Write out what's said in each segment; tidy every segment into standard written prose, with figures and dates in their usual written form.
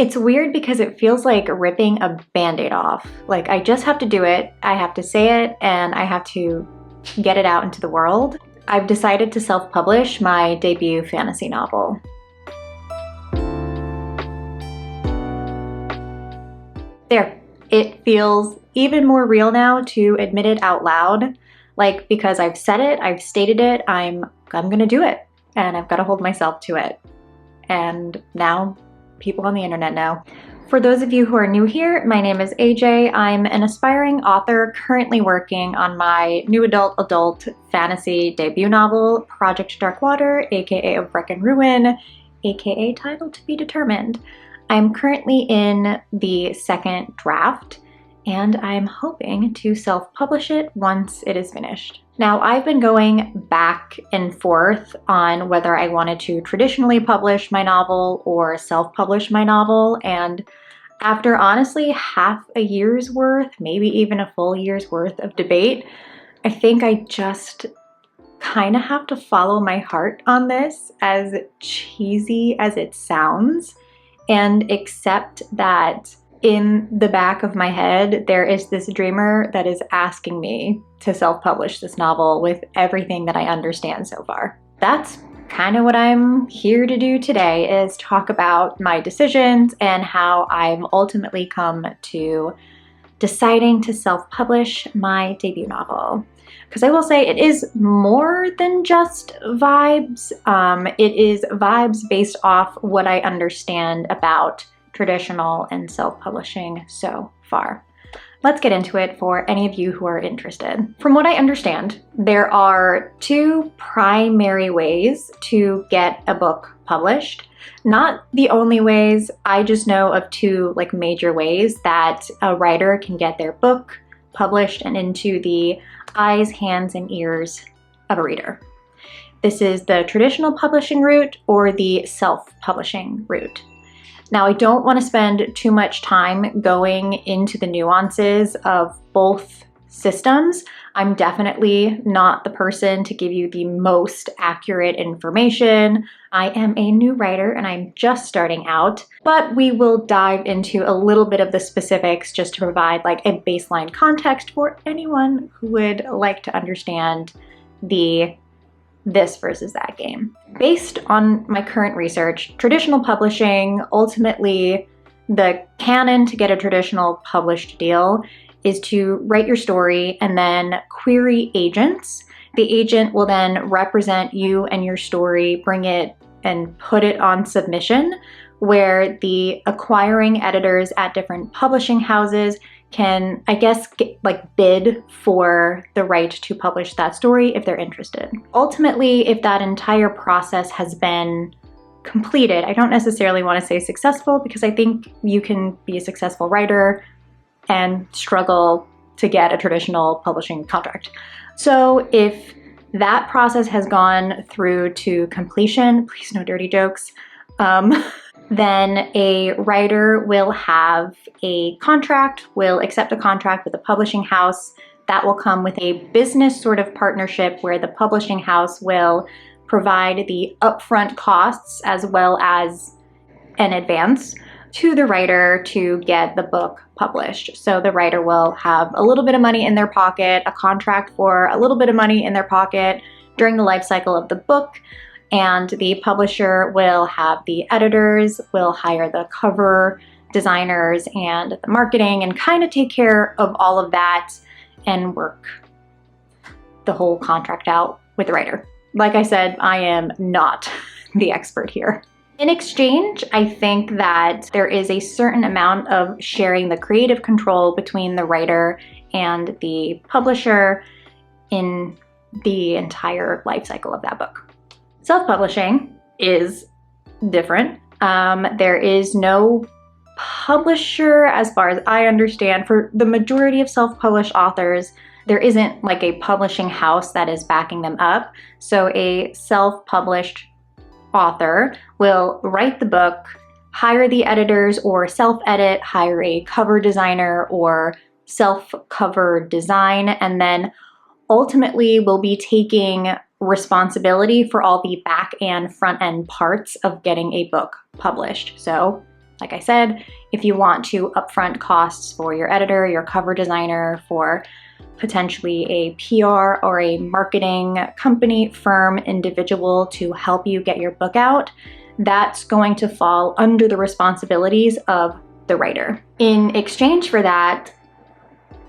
It's weird because it feels like ripping a band-aid off. Like, I just have to do it, I have to say it, and I have to get it out into the world. I've decided to self-publish my debut fantasy novel. There, it feels even more real now to admit it out loud. Like, because I've said it, I've stated it, I'm gonna do it, and I've got to hold myself to it. And now people on the internet know. For those of you who are new here, my name is AJ. I'm an aspiring author currently working on my new adult fantasy debut novel, Project Darkwater, aka Of Wreck and Ruin, aka title to be determined. I'm currently in the second draft, and I'm hoping to self-publish it once it is finished. Now, I've been going back and forth on whether I wanted to traditionally publish my novel or self-publish my novel, and after honestly half a year's worth, maybe even a full year's worth of debate, I think I just kind of have to follow my heart on this, as cheesy as it sounds, and accept that in the back of my head, there is this dreamer that is asking me to self-publish this novel with everything that I understand so far. That's kind of what I'm here to do today, is talk about my decisions and how I've ultimately come to deciding to self-publish my debut novel. Because I will say it is more than just vibes. It is vibes based off what I understand about traditional and self-publishing so far. Let's get into it for any of you who are interested. From what I understand, there are two primary ways to get a book published. Not the only ways, I just know of two major ways that a writer can get their book published and into the eyes, hands, and ears of a reader. This is the traditional publishing route or the self-publishing route. Now, I don't want to spend too much time going into the nuances of both systems. I'm definitely not the person to give you the most accurate information. I am a new writer and I'm just starting out, but we will dive into a little bit of the specifics just to provide a baseline context for anyone who would like to understand the this versus that game. Based on my current research, traditional publishing, ultimately the canon to get a traditional published deal is to write your story and then query agents. The agent will then represent you and your story, bring it and put it on submission, where the acquiring editors at different publishing houses can, I guess, bid for the right to publish that story if they're interested. Ultimately, if that entire process has been completed, I don't necessarily want to say successful, because I think you can be a successful writer and struggle to get a traditional publishing contract. So if that process has gone through to completion, please no dirty jokes, then a writer will have a contract, will accept a contract with a publishing house. That will come with a business sort of partnership where the publishing house will provide the upfront costs as well as an advance to the writer to get the book published. So the writer will have a little bit of money in their pocket, a contract for a little bit of money in their pocket during the life cycle of the book, and the publisher will have the editors, will hire the cover designers and the marketing, and kind of take care of all of that and work the whole contract out with the writer. Like I said, I am not the expert here. In exchange, I think that there is a certain amount of sharing the creative control between the writer and the publisher in the entire life cycle of that book. Self-publishing is different. There is no publisher, as far as I understand. For the majority of self-published authors, there isn't a publishing house that is backing them up. So a self-published author will write the book, hire the editors or self-edit, hire a cover designer or self-cover design, and then ultimately will be taking responsibility for all the back and front end parts of getting a book published. So like I said, if you want to upfront costs for your editor, your cover designer, for potentially a PR or a marketing company, firm, individual to help you get your book out, that's going to fall under the responsibilities of the writer. In exchange for that,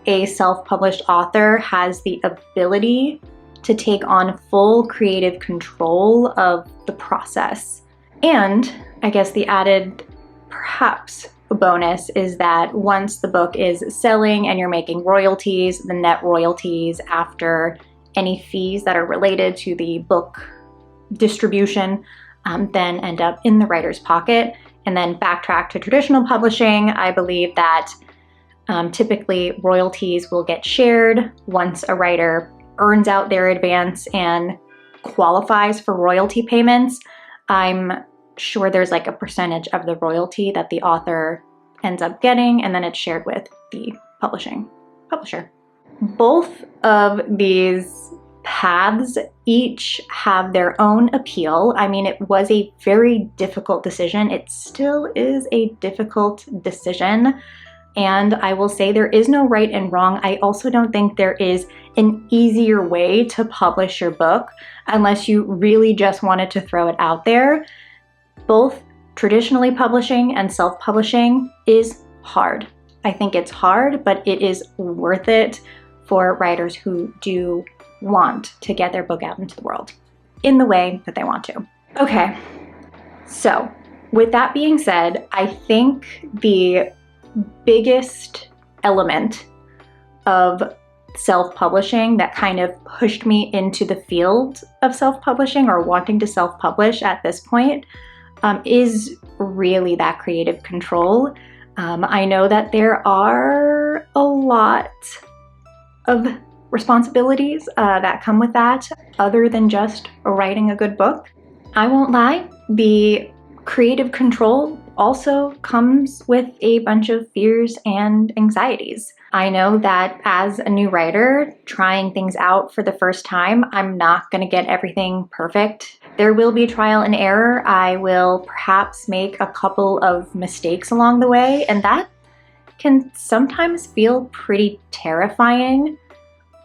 a self-published author has the ability to take on full creative control of the process. And I guess the added, perhaps, bonus is that once the book is selling and you're making royalties, the net royalties after any fees that are related to the book distribution then end up in the writer's pocket. And then backtrack to traditional publishing, I believe that typically royalties will get shared once a writer earns out their advance and qualifies for royalty payments. I'm sure there's like a percentage of the royalty that the author ends up getting, and then it's shared with the publisher. Both of these paths each have their own appeal. I mean, it was a very difficult decision. It still is a difficult decision. And I will say there is no right and wrong. I also don't think there is an easier way to publish your book unless you really just wanted to throw it out there. Both traditionally publishing and self-publishing is hard. I think it's hard, but it is worth it for writers who do want to get their book out into the world in the way that they want to. Okay, so with that being said, I think the biggest element of self-publishing that kind of pushed me into the field of self-publishing or wanting to self-publish at this point is really that creative control. I know that there are a lot of responsibilities that come with that other than just writing a good book. I won't lie, the creative control also comes with a bunch of fears and anxieties. I know that as a new writer, trying things out for the first time, I'm not going to get everything perfect. There will be trial and error. I will perhaps make a couple of mistakes along the way, and that can sometimes feel pretty terrifying,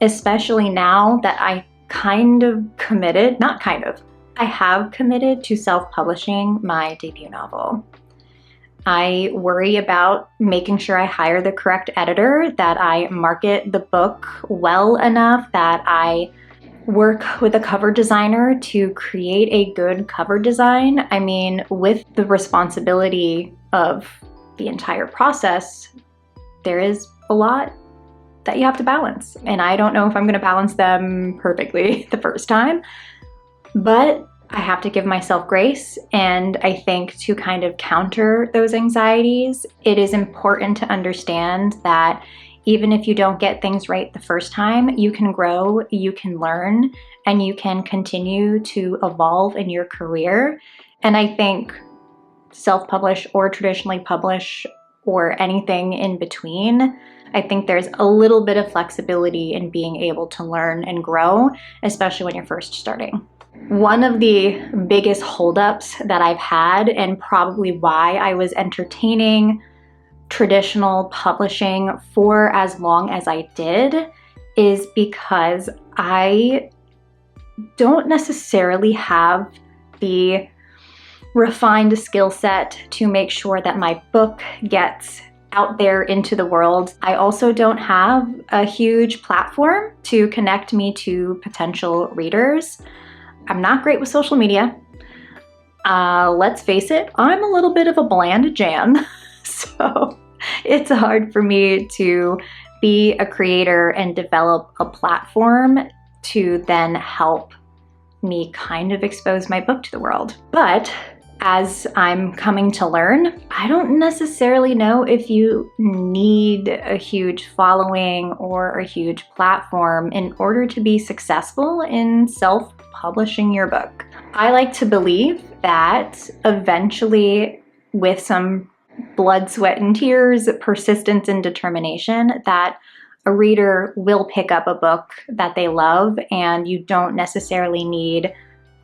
especially now that I have committed to self-publishing my debut novel. I worry about making sure I hire the correct editor, that I market the book well enough, that I work with a cover designer to create a good cover design. I mean, with the responsibility of the entire process, there is a lot that you have to balance. And I don't know if I'm going to balance them perfectly the first time, but I have to give myself grace. And I think to kind of counter those anxieties, it is important to understand that even if you don't get things right the first time, you can grow, you can learn, and you can continue to evolve in your career. And I think self-publish or traditionally publish or anything in between, I think there's a little bit of flexibility in being able to learn and grow, especially when you're first starting. One of the biggest holdups that I've had, and probably why I was entertaining traditional publishing for as long as I did, is because I don't necessarily have the refined skill set to make sure that my book gets out there into the world. I also don't have a huge platform to connect me to potential readers. I'm not great with social media. Let's face it, I'm a little bit of a bland Jan, so it's hard for me to be a creator and develop a platform to then help me kind of expose my book to the world. But as I'm coming to learn, I don't necessarily know if you need a huge following or a huge platform in order to be successful in self-publishing your book. I like to believe that eventually, with some blood, sweat, and tears, persistence, and determination, that a reader will pick up a book that they love, and you don't necessarily need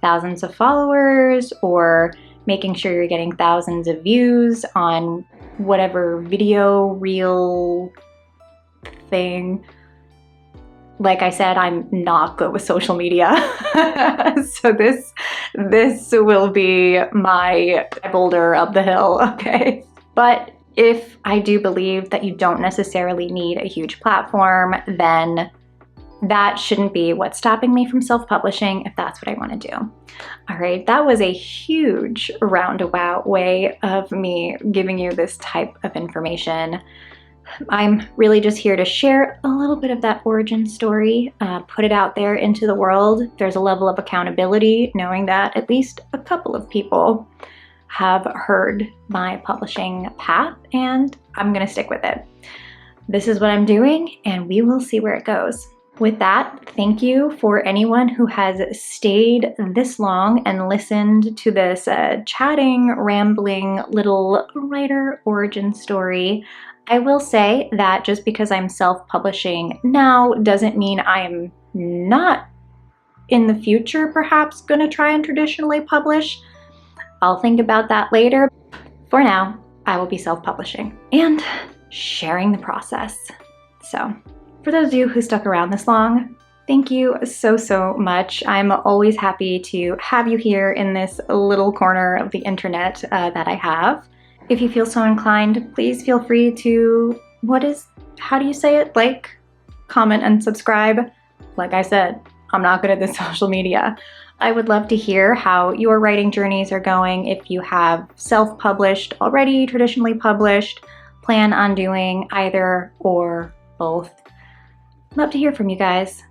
thousands of followers or making sure you're getting thousands of views on whatever video reel thing. Like I said, I'm not good with social media. So this will be my boulder up the hill, okay? But if I do believe that you don't necessarily need a huge platform, then that shouldn't be what's stopping me from self-publishing if that's what I want to do. All right, that was a huge roundabout way of me giving you this type of information. I'm really just here to share a little bit of that origin story, put it out there into the world. There's a level of accountability knowing that at least a couple of people have heard my publishing path, and I'm gonna stick with it. This is what I'm doing, and we will see where it goes. With that, thank you for anyone who has stayed this long and listened to this chatting, rambling little writer origin story. I will say that just because I'm self-publishing now doesn't mean I'm not in the future perhaps gonna try and traditionally publish. I'll think about that later. For now, I will be self-publishing and sharing the process. So, for those of you who stuck around this long, thank you so much. I'm always happy to have you here in this little corner of the internet that I have. If you feel so inclined, please feel free to, how do you say it? Like, comment, and subscribe. Like I said, I'm not good at this social media. I would love to hear how your writing journeys are going. If you have self-published already, traditionally published, plan on doing either or both. Love to hear from you guys.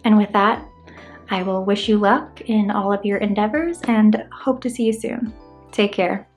And with that, I will wish you luck in all of your endeavors and hope to see you soon. Take care.